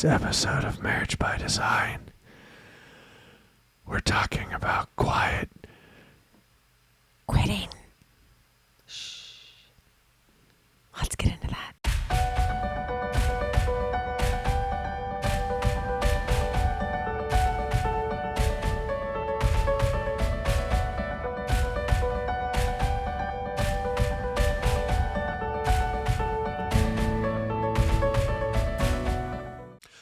Today's episode of Marriage by Design, we're talking about quiet quitting. Shh. Let's get into that.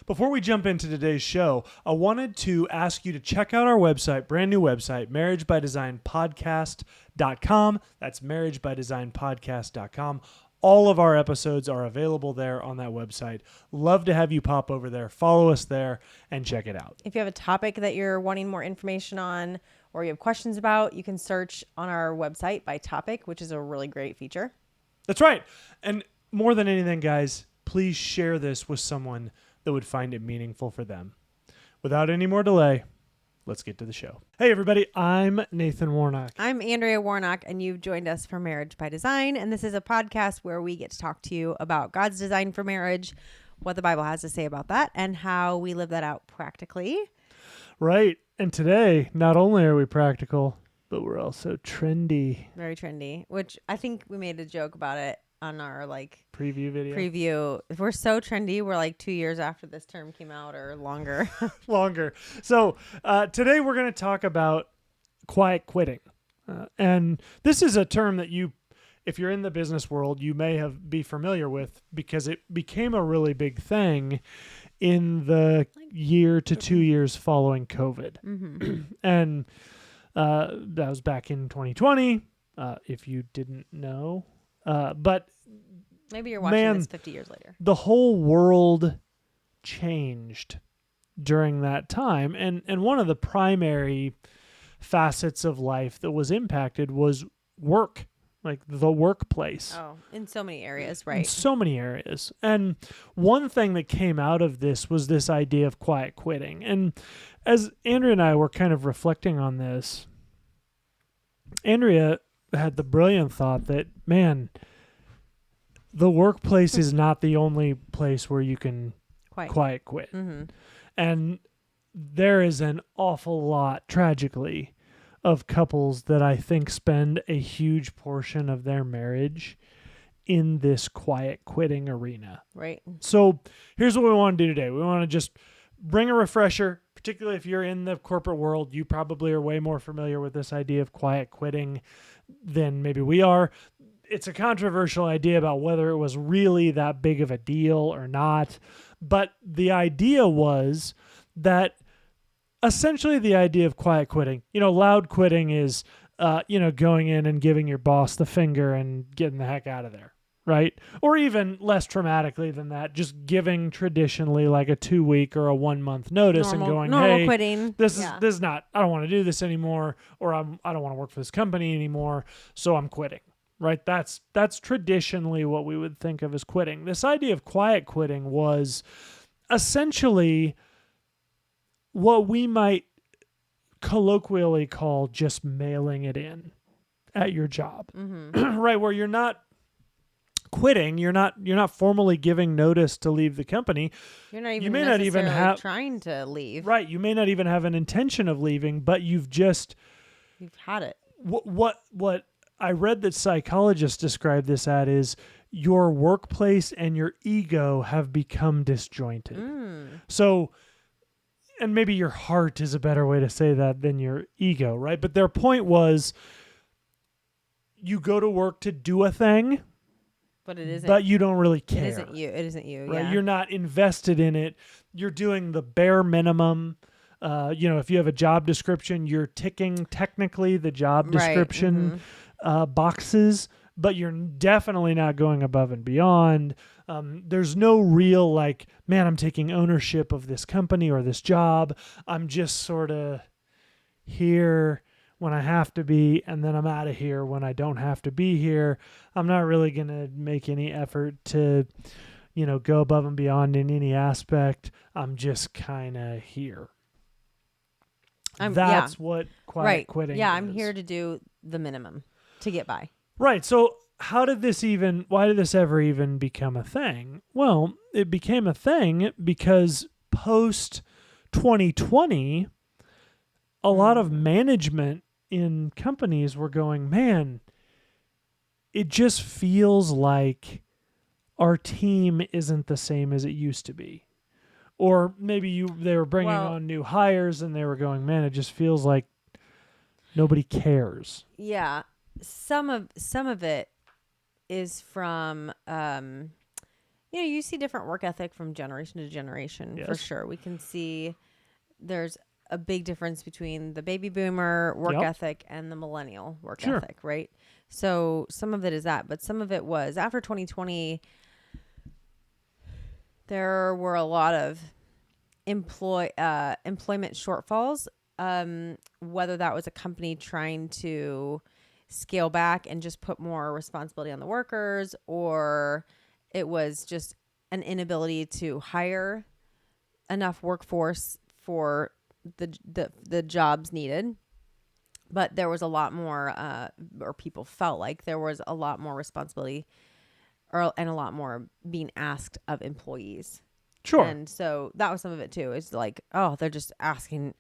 Before we jump into today's show, I wanted to ask you to check out our website, brand new website, marriagebydesignpodcast.com. That's marriagebydesignpodcast.com. All of our episodes are available there on that website. Love to have you pop over there, follow us there, and check it out. If you have a topic that you're wanting more information on or you have questions about, you can search on our website by topic, which is a really great feature. That's right. And more than anything, guys, please share this with someone that would find it meaningful for them. Without any more delay, let's get to the show. Hey, everybody. I'm Nathan Warnock. I'm Andrea Warnock, and you've joined us for Marriage by Design. And this is a podcast where we get to talk to you about God's design for marriage, what the Bible has to say about that, and how we live that out practically. Right. And today, not only are we practical, but we're also trendy. Very trendy, which I think we made a joke about it on our preview video. If we're so trendy, we're 2 years after this term came out or longer. Longer. So today we're going to talk about quiet quitting. And this is a term that if you're in the business world, you may be familiar with because it became a really big thing in the year to 2 years following COVID. Mm-hmm. And that was back in 2020, if you didn't know. But maybe you're watching this 50 years later. The whole world changed during that time. And one of the primary facets of life that was impacted was work, like the workplace. Oh, in so many areas, right? In so many areas. And one thing that came out of this was this idea of quiet quitting. And as Andrea and I were kind of reflecting on this, Andrea had the brilliant thought that, man, the workplace is not the only place where you can quiet quit. Mm-hmm. And there is an awful lot, tragically, of couples that I think spend a huge portion of their marriage in this quiet quitting arena. Right. So here's what we want to do today. We want to just bring a refresher, particularly if you're in the corporate world. You probably are way more familiar with this idea of quiet quitting than maybe we are. It's a controversial idea about whether it was really that big of a deal or not. But the idea was that essentially the idea of quiet quitting, loud quitting is, going in and giving your boss the finger and getting the heck out of there. Right? Or even less traumatically than that, just giving traditionally like a 2-week or a 1-month notice and going, hey, quitting. This is not, I don't want to do this anymore, or I don't want to work for this company anymore, so I'm quitting. Right? That's traditionally what we would think of as quitting. This idea of quiet quitting was essentially what we might colloquially call just mailing it in at your job. Mm-hmm. Right? Where you're not quitting, you're not formally giving notice to leave the company. You're not even you may not even have trying to leave. Right, you may not even have an intention of leaving, but you've had it. What I read that psychologists describe this is your workplace and your ego have become disjointed. So, and maybe your heart is a better way to say that than your ego, right? But their point was you go to work to do a thing, but it isn't. But you don't really care. It isn't you. Right? Yeah. You're not invested in it. You're doing the bare minimum. If you have a job description, you're ticking technically the job description boxes, but you're definitely not going above and beyond. There's no real man, I'm taking ownership of this company or this job. I'm just sort of here when I have to be, and then I'm out of here when I don't have to be here. I'm not really going to make any effort to, go above and beyond in any aspect. I'm just kind of here. That's what quiet quitting is. Yeah, I'm here to do the minimum to get by. Right. So why did this ever even become a thing? Well, it became a thing because post 2020, a lot of management in companies were going, man, it just feels like our team isn't the same as it used to be. Or maybe they were bringing on new hires and they were going, man, it just feels like nobody cares. Yeah. Some of it is from you see different work ethic from generation to generation. Yes. For sure. We can see there's a big difference between the baby boomer work ethic and the millennial work ethic, right? So some of it is that, but some of it was after 2020, there were a lot of employment shortfalls, whether that was a company trying to scale back and just put more responsibility on the workers, or it was just an inability to hire enough workforce for the jobs needed. But there was a lot more, or people felt like there was a lot more responsibility and a lot more being asked of employees. Sure. And so that was some of it too. It's like, oh, they're just asking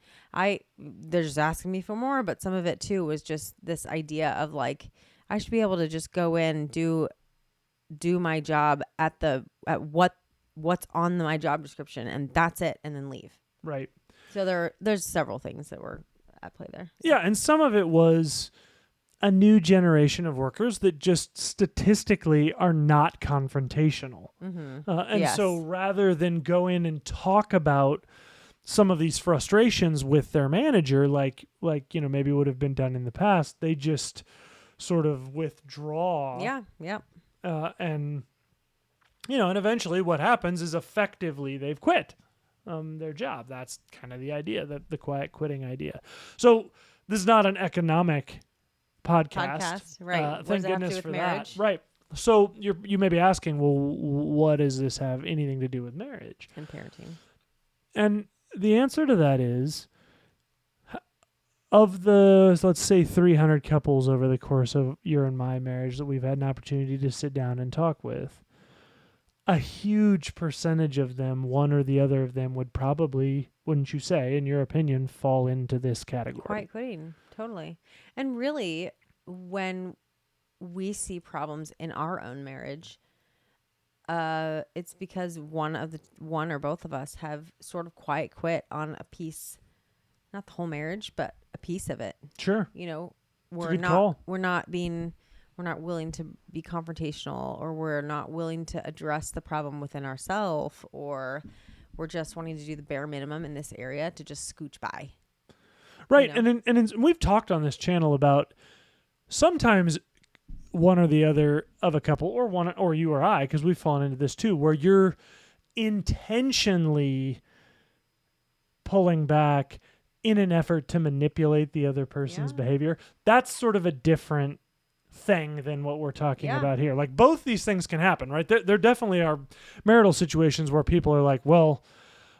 me for more. But some of it too was just this idea of like, I should be able to just go in, do my job at what's on my job description, and that's it, and then leave. Right. So there's several things that were at play there. Yeah, and some of it was a new generation of workers that just statistically are not confrontational. So rather than go in and talk about some of these frustrations with their manager, like maybe would have been done in the past, they just sort of withdraw. Yeah. Yep. And eventually what happens is effectively they've quit their job. That's kind of the idea, the quiet quitting idea. So this is not an economic podcast, right? Thank goodness for marriage? that. Right. So you may be asking, well, what does this have anything to do with marriage and parenting? And the answer to that is, of the, let's say, 300 couples over the course of your and my marriage that we've had an opportunity to sit down and talk with, a huge percentage of them, one or the other of them, would probably, wouldn't you say, in your opinion, fall into this category? Quiet quitting, totally. And really, when we see problems in our own marriage, it's because one or both of us have sort of quiet quit on a piece, not the whole marriage, but a piece of it. Sure. We're not willing to be confrontational, or we're not willing to address the problem within ourselves, or we're just wanting to do the bare minimum in this area to just scooch by. Right. And we've talked on this channel about sometimes one or the other of a couple, or you or I, because we've fallen into this too, where you're intentionally pulling back in an effort to manipulate the other person's behavior. That's sort of a different thing than what we're talking about here. Like, both these things can happen, right? There definitely are marital situations where people are like, well,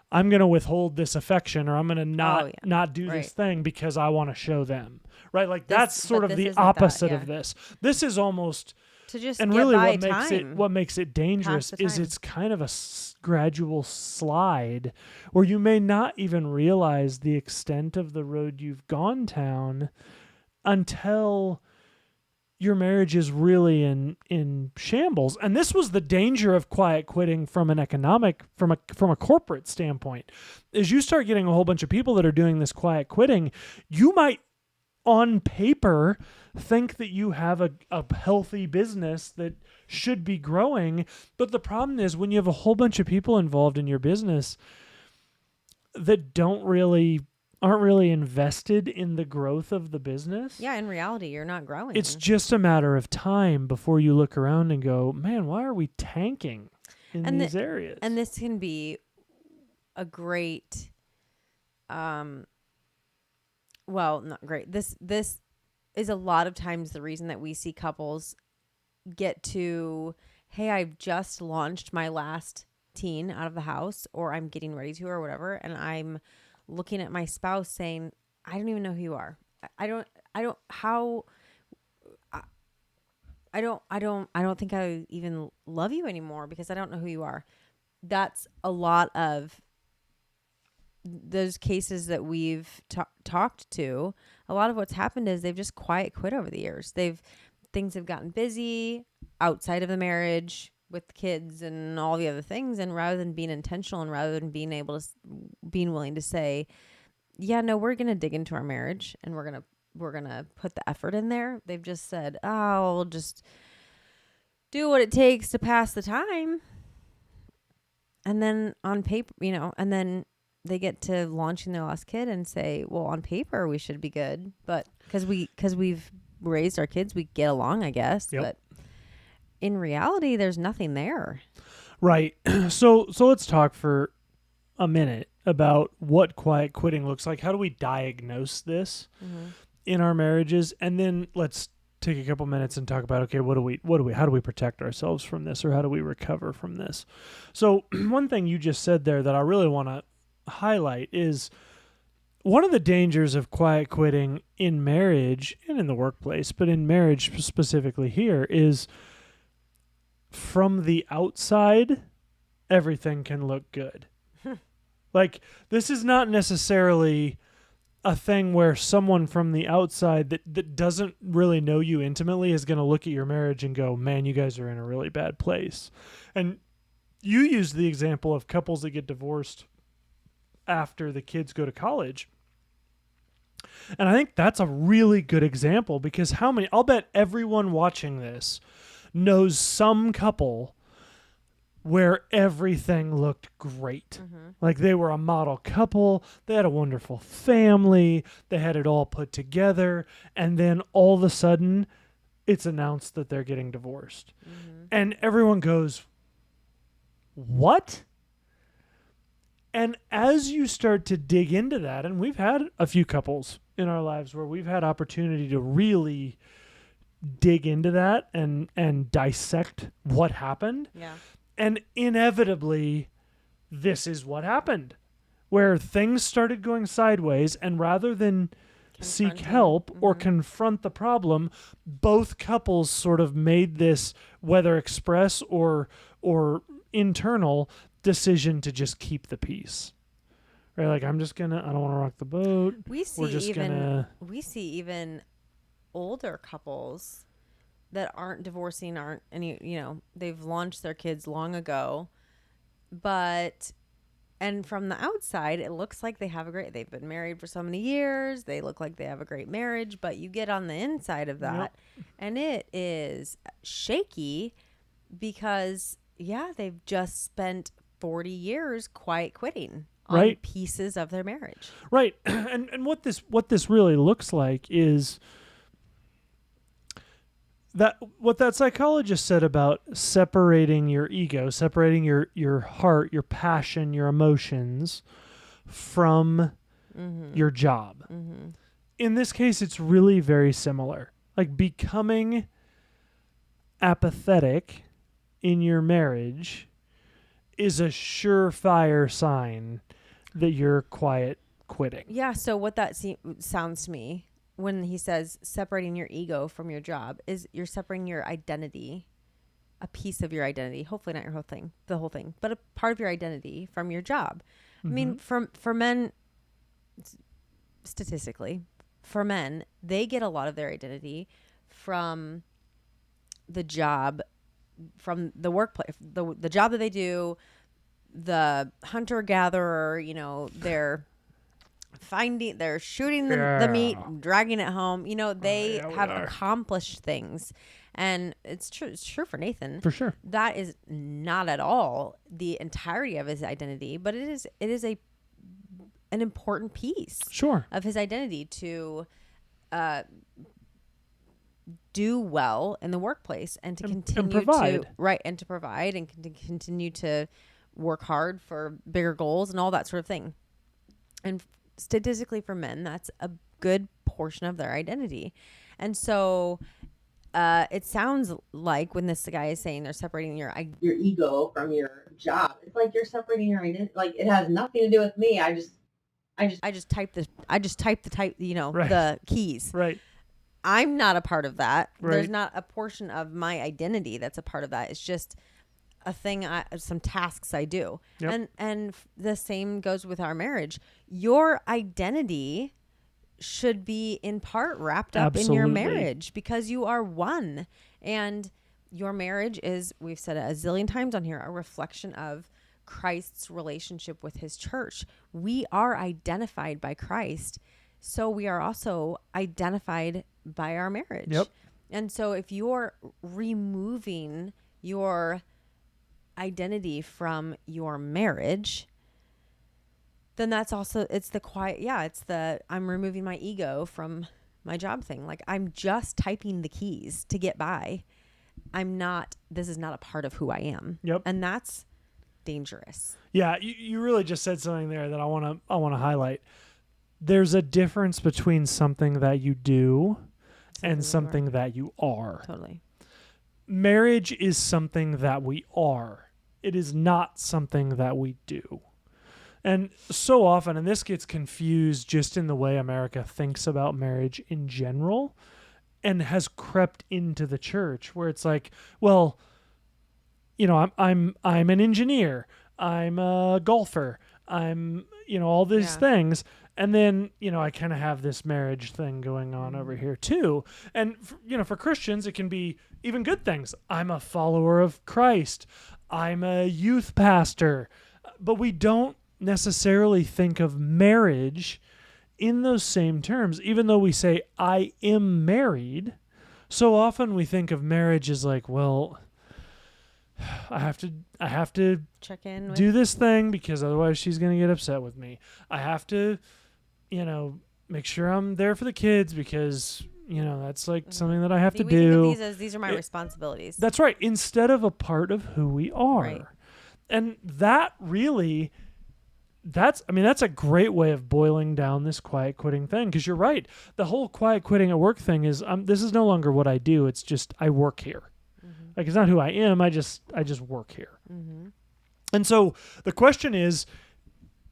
I'm going to withhold this affection, or I'm going to not do this thing because I want to show them, right? Like, that's sort of the opposite of this. This is almost to just and get really by what makes it dangerous is it's kind of a gradual slide where you may not even realize the extent of the road you've gone down until your marriage is really in shambles. And this was the danger of quiet quitting from an economic, from a corporate standpoint. As you start getting a whole bunch of people that are doing this quiet quitting, you might, on paper, think that you have a healthy business that should be growing. But the problem is, when you have a whole bunch of people involved in your business that aren't really invested in the growth of the business. Yeah, in reality, you're not growing. It's just a matter of time before you look around and go, man, why are we tanking in these areas? And this can be a great, well, not great. This is a lot of times the reason that we see couples get to, hey, I've just launched my last teen out of the house, or I'm getting ready to, or whatever, and I'm looking at my spouse saying, I don't even know who you are. I don't think I even love you anymore because I don't know who you are. That's a lot of those cases that we've talked to, a lot of what's happened is they've just quiet quit over the years. Things have gotten busy outside of the marriage with kids and all the other things. And rather than being intentional and rather than being willing to say, yeah, no, we're going to dig into our marriage and we're going to put the effort in there. They've just said, oh, we'll just do what it takes to pass the time. And then on paper, and then they get to launching their last kid and say, well, on paper we should be good, but because we've raised our kids, we get along, I guess. Yep. But in reality, there's nothing there. Right. So let's talk for a minute about what quiet quitting looks like. How do we diagnose this in our marriages? And then let's take a couple minutes and talk about, okay, how do we protect ourselves from this, or how do we recover from this? So one thing you just said there that I really want to highlight is one of the dangers of quiet quitting in marriage and in the workplace, but in marriage specifically here, is from the outside, everything can look good. Like, this is not necessarily a thing where someone from the outside that doesn't really know you intimately is going to look at your marriage and go, man, you guys are in a really bad place. And you use the example of couples that get divorced after the kids go to college. And I think that's a really good example, because I'll bet everyone watching this knows some couple where everything looked great. Like, they were a model couple, they had a wonderful family, they had it all put together, and then all of a sudden it's announced that they're getting divorced. And everyone goes, what? And as you start to dig into that, and we've had a few couples in our lives where we've had opportunity to really dig into that and dissect what happened. Yeah. And inevitably, this is what happened, where things started going sideways, and rather than seek help or confront the problem, both couples sort of made this, whether express or internal, decision to just keep the peace. Right? Like, I don't want to rock the boat. We see even older couples that aren't divorcing, aren't any, they've launched their kids long ago, and from the outside, it looks like they've been married for so many years. They look like they have a great marriage, but you get on the inside of that and it is shaky because, they've just spent 40 years quiet quitting on pieces of their marriage. Right. And what this really looks like is that what that psychologist said about separating your ego, separating your heart, your passion, your emotions from your job. In this case, it's really very similar. Like, becoming apathetic in your marriage is a surefire sign that you're quiet quitting. Yeah. So what that sounds to me, when he says separating your ego from your job, is you're separating your identity, a piece of your identity, hopefully not the whole thing, but a part of your identity from your job. I mean, for men, statistically, for men, they get a lot of their identity from the job, from the workplace, the job that they do, the hunter-gatherer, they're shooting the meat, dragging it home. They have accomplished things. And it's true for Nathan. For sure. That is not at all the entirety of his identity, but it is an important piece of his identity to do well in the workplace and to continue to provide and to continue to work hard for bigger goals and all that sort of thing. And statistically for men, that's a good portion of their identity. And so it sounds like when this guy is saying they're separating your ego from your job, it's like you're separating your identity. Like, it has nothing to do with me. I just type the keys. Right. I'm not a part of that. Right. There's not a portion of my identity that's a part of that. It's just a thing, some tasks I do. Yep. And the same goes with our marriage. Your identity should be in part wrapped up in your Absolutely. marriage because you are one. And your marriage is, we've said it a zillion times on here, a reflection of Christ's relationship with his church. We are identified by Christ. So we are also identified by our marriage. Yep. And so if you're removing your identity from your marriage, then that's also, it's the quiet, it's the, I'm removing my ego from my job thing. Like, I'm just typing the keys to get by. This is not a part of who I am. Yep. And that's dangerous. Yeah, you really just said something there that I want to highlight. There's a difference between something that you do and something that you are. Totally. Marriage is something that we are. It is not something that we do. And so often, and this gets confused just in the way America thinks about marriage in general, and has crept into the church, where it's like, well, I'm an engineer, I'm a golfer, I'm all these things, and then I kind of have this marriage thing going on over here too. And for Christians, it can be even good things. I'm a follower of Christ, I'm a youth pastor, but we don't necessarily think of marriage in those same terms. Even though we say I am married, so often we think of marriage as like, well, I have to check in, do this thing because otherwise she's going to get upset with me. I have to make sure I'm there for the kids because that's like something that I have to do. Think of these are my responsibilities. That's right, instead of a part of who we are. Right. And that really, that's a great way of boiling down this quiet quitting thing, because you're right. The whole quiet quitting at work thing is, this is no longer what I do. It's just I work here. Mm-hmm. Like, it's not who I am. I just work here. Mm-hmm. And so the question is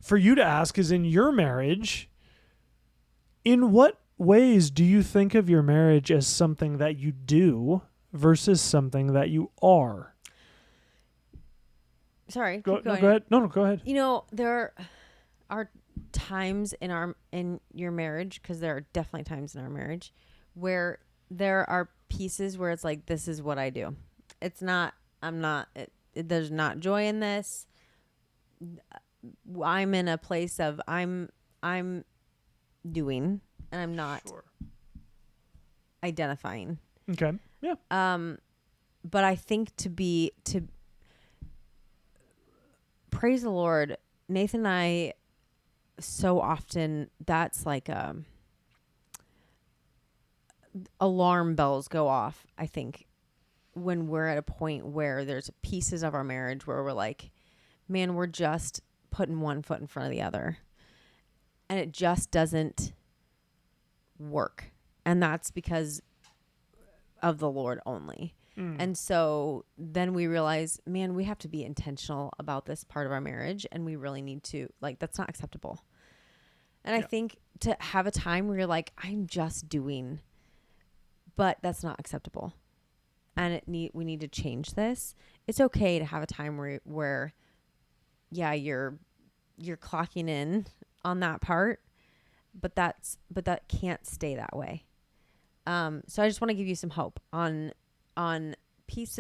for you to ask is, in your marriage, in what ways do you think of your marriage as something that you do versus something that you are? Sorry. Go ahead. No, go ahead. There are times in your marriage, because there are definitely times in our marriage where there are pieces where it's like, this is what I do. It's not, there's not joy in this. I'm in a place of I'm doing, and I'm not identifying. Okay. Yeah. But I think to praise the Lord, Nathan and I, so often that's like alarm bells go off, I think, when we're at a point where there's pieces of our marriage where we're like, man, we're just putting one foot in front of the other, and it just doesn't work. And that's because of the Lord only. And so then we realize, man, we have to be intentional about this part of our marriage, and we really need to, that's not acceptable. And I think to have a time where you're like, I'm just doing, but that's not acceptable. And we need to change this. It's okay to have a time where you're clocking in on that part, but that can't stay that way. So I just want to give you some hope on piece.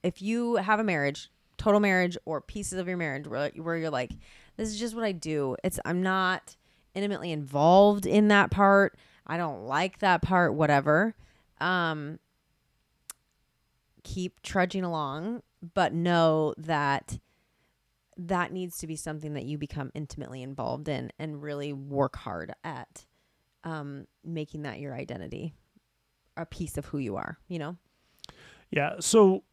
If you have a marriage, total marriage, or pieces of your marriage where you're like, this is just what I do. I'm not intimately involved in that part. I don't like that part, whatever. Keep trudging along, but know that needs to be something that you become intimately involved in and really work hard at making that your identity, a piece of who you are, Yeah. So,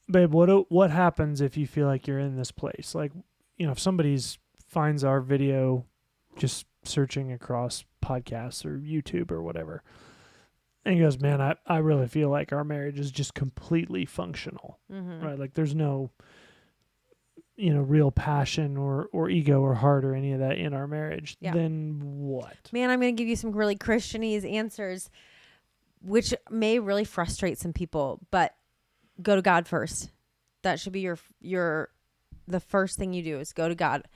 babe, what happens if you feel like you're in this place? Like, if somebody finds our video just searching across podcasts or YouTube or whatever, and he goes, man, I really feel like our marriage is just completely functional, right? Like, there's no, real passion or ego or heart or any of that in our marriage. Yeah. Then what? Man, I'm going to give you some really Christianese answers, which may really frustrate some people, but go to God first. That should be your the first thing you do is go to God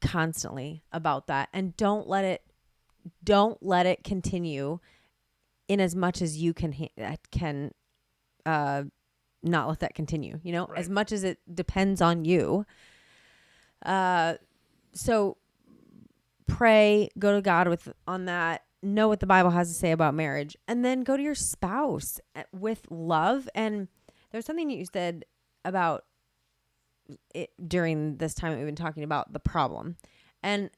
constantly about that, and don't let it continue in as much as you can not let that continue, Right. as much as it depends on you. So pray, go to God on that, know what the Bible has to say about marriage, and then go to your spouse with love. And there's something you said about it during this time that we've been talking about the problem. And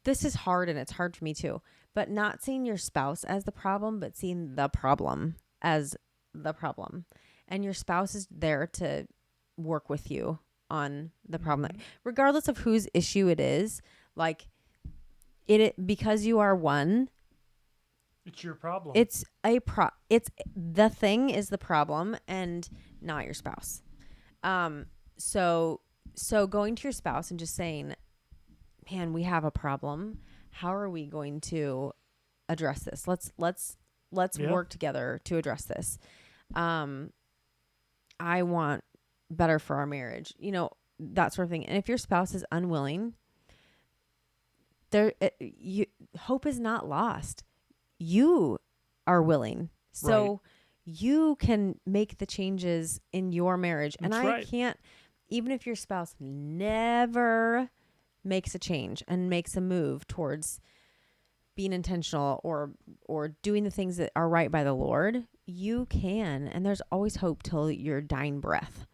this is hard, and it's hard for me too, but not seeing your spouse as the problem, but seeing the problem as the problem. And your spouse is there to work with you on the problem, regardless of whose issue it is. Like because you are one, it's your problem. It's the thing is the problem and not your spouse. So going to your spouse and just saying, man, we have a problem. How are we going to address this? Let's work together to address this. I want better for our marriage, that sort of thing. And if your spouse is unwilling, hope is not lost. You are willing. So you can make the changes in your marriage. That's and I right. can't, even if your spouse never makes a change and makes a move towards being intentional or doing the things that are right by the Lord, you can, and there's always hope till your dying breath.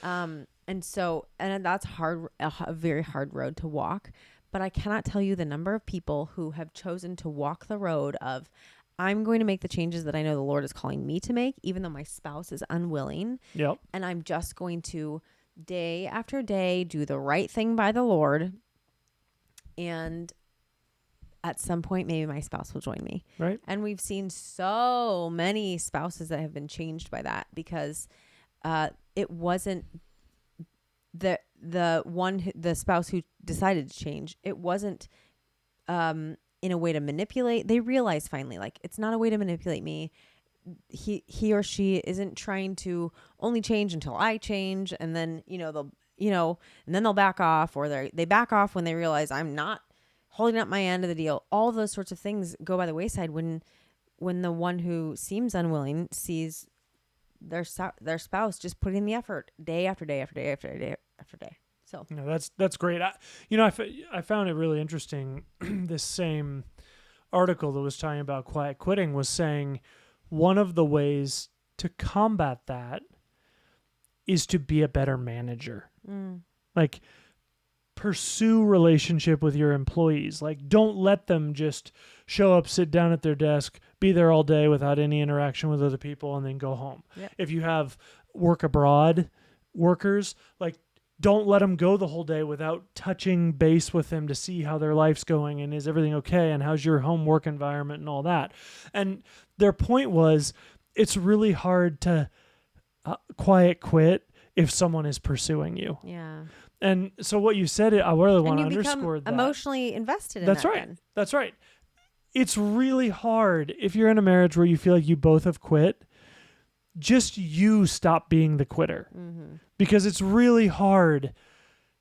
And that's a very hard road to walk, but I cannot tell you the number of people who have chosen to walk the road of, I'm going to make the changes that I know the Lord is calling me to make, even though my spouse is unwilling. Yep. And I'm just going to day after day do the right thing by the Lord. And at some point, maybe my spouse will join me. Right. And we've seen so many spouses that have been changed by that, because it wasn't the spouse who decided to change. It wasn't in a way to manipulate. They realized finally, like, it's not a way to manipulate me. He or she isn't trying to only change until I change, and then and then they'll back off, or they back off when they realize I'm not holding up my end of the deal. All those sorts of things go by the wayside when the one who seems unwilling sees their spouse just putting the effort day after day after day after day after day. So that's great. I found it really interesting. This same article that was talking about quiet quitting was saying one of the ways to combat that is to be a better manager. Like, pursue relationship with your employees. Like, don't let them just show up, sit down at their desk, be there all day without any interaction with other people, and then go home. Yep. If you have work abroad workers, like, don't let them go the whole day without touching base with them to see how their life's going and is everything okay and how's your home work environment and all that. And their point was, it's really hard to quiet quit if someone is pursuing you. Yeah. And so what you said, I really want to underscore that. Emotionally invested in That's that. right. Then. That's right. It's really hard if you're in a marriage where you feel like you both have quit. Just you stop being the quitter, because it's really hard.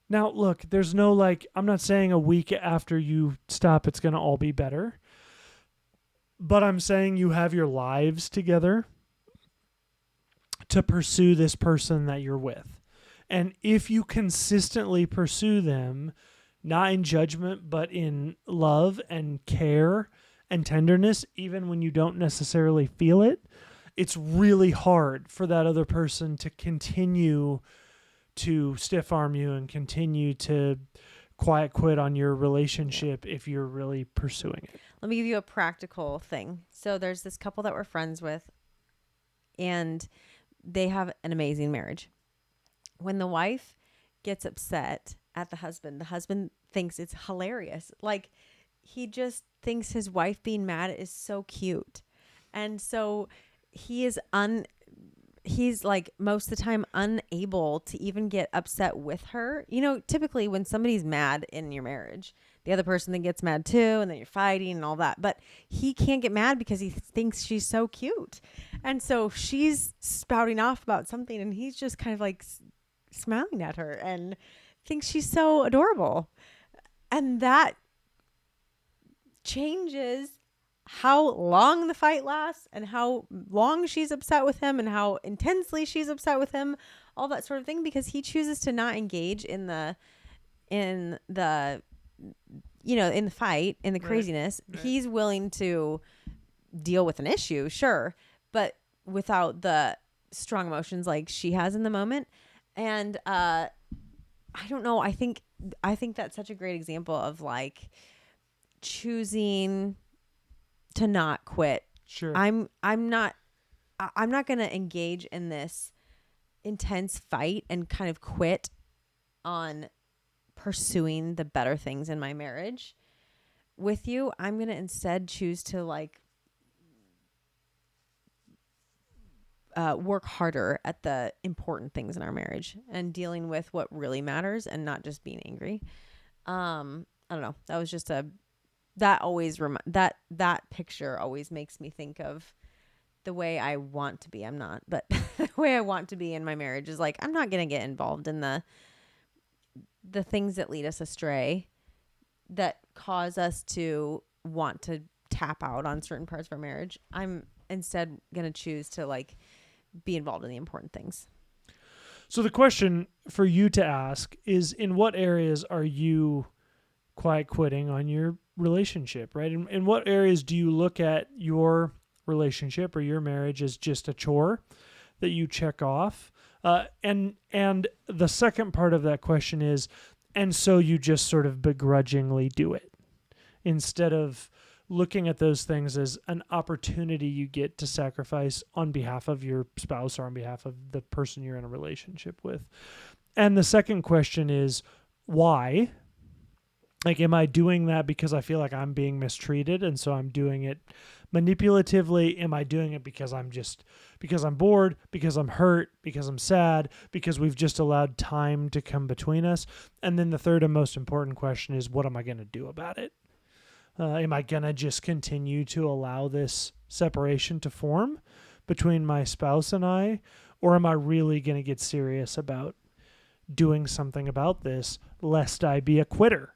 Now, look, there's no I'm not saying a week after you stop, it's going to all be better. But I'm saying you have your lives together to pursue this person that you're with. And if you consistently pursue them, not in judgment, but in love and care and tenderness, even when you don't necessarily feel it, it's really hard for that other person to continue to stiff arm you and continue to quiet quit on your relationship if you're really pursuing it. Let me give you a practical thing. So there's this couple that we're friends with, and they have an amazing marriage. When the wife gets upset at the husband thinks it's hilarious. Like, he just thinks his wife being mad is so cute. And so he's like most of the time unable to even get upset with her. Typically when somebody's mad in your marriage, the other person then gets mad too, and then you're fighting and all that. But he can't get mad because he thinks she's so cute. And so she's spouting off about something, and he's just kind of like smiling at her and thinks she's so adorable. And that changes how long the fight lasts and how long she's upset with him and how intensely she's upset with him, all that sort of thing, because he chooses to not engage in the in the fight, in the craziness. Right. He's willing to deal with an issue, sure, but without the strong emotions like she has in the moment. And I don't know, I think that's such a great example of like choosing to not quit. Sure. I'm not going to engage in this intense fight and kind of quit on pursuing the better things in my marriage with you. I'm going to instead choose to like work harder at the important things in our marriage and dealing with what really matters and not just being angry. I don't know. That was just that picture always makes me think of the way I want to be. I'm not, but the way I want to be in my marriage is like, I'm not going to get involved in the things that lead us astray, that cause us to want to tap out on certain parts of our marriage. I'm instead going to choose to like be involved in the important things. So the question for you to ask is, in what areas are you quiet quitting on your relationship, right? In what areas do you look at your relationship or your marriage as just a chore that you check off? And the second part of that question is, and so you just sort of begrudgingly do it instead of looking at those things as an opportunity you get to sacrifice on behalf of your spouse or on behalf of the person you're in a relationship with. And the second question is, why? Like, am I doing that because I feel like I'm being mistreated and so I'm doing it manipulatively? Am I doing it because I'm bored, because I'm hurt, because I'm sad, because we've just allowed time to come between us? And then the third and most important question is, what am I going to do about it? Am I going to just continue to allow this separation to form between my spouse and I? Or am I really going to get serious about doing something about this, lest I be a quitter?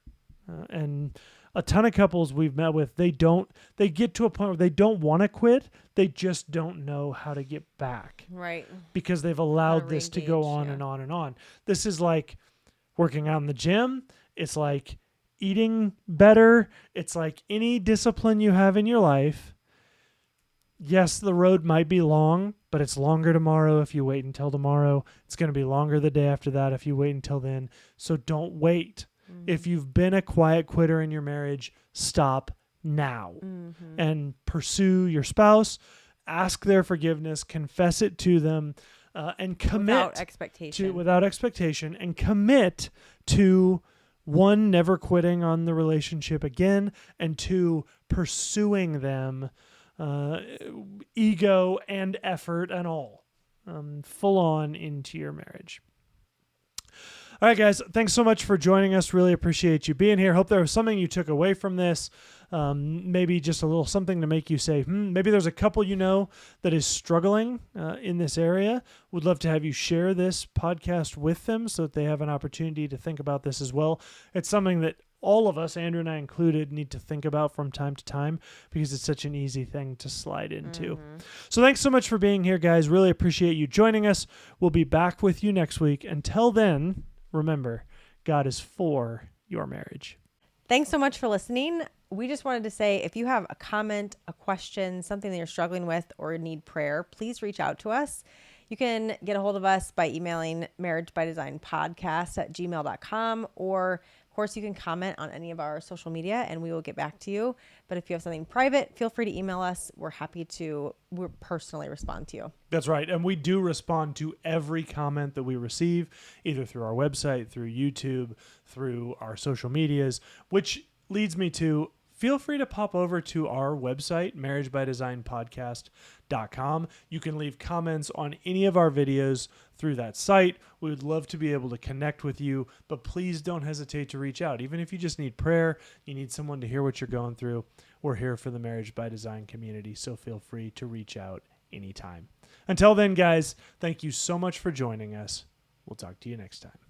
And a ton of couples we've met with, they get to a point where they don't want to quit. They just don't know how to get back. Right. Because they've allowed this to go on and on and on. This is like working out in the gym. It's like eating better. It's like any discipline you have in your life. Yes, the road might be long, but it's longer tomorrow if you wait until tomorrow. It's going to be longer the day after that if you wait until then. So don't wait. If you've been a quiet quitter in your marriage, stop now and pursue your spouse, ask their forgiveness, confess it to them, and commit without expectation, and commit to, one, never quitting on the relationship again, and two, pursuing them, ego and effort and all, full on into your marriage. All right, guys, thanks so much for joining us. Really appreciate you being here. Hope there was something you took away from this. Maybe just a little something to make you say, maybe there's a couple you know that is struggling in this area. Would love to have you share this podcast with them so that they have an opportunity to think about this as well. It's something that all of us, Andrew and I included, need to think about from time to time because it's such an easy thing to slide into. So thanks so much for being here, guys. Really appreciate you joining us. We'll be back with you next week. Until then, remember, God is for your marriage. Thanks so much for listening. We just wanted to say, if you have a comment, a question, something that you're struggling with, or need prayer, please reach out to us. You can get a hold of us by emailing marriagebydesignpodcast@gmail.com, or of course you can comment on any of our social media and we will get back to you. But if you have something private, feel free to email us. We're happy to personally respond to you. That's right. And we do respond to every comment that we receive, either through our website, through YouTube, through our social medias, which leads me to, feel free to pop over to our website, marriagebydesignpodcast.com. You can leave comments on any of our videos through that site. We would love to be able to connect with you, but please don't hesitate to reach out. Even if you just need prayer, you need someone to hear what you're going through, we're here for the Marriage by Design community, so feel free to reach out anytime. Until then, guys, thank you so much for joining us. We'll talk to you next time.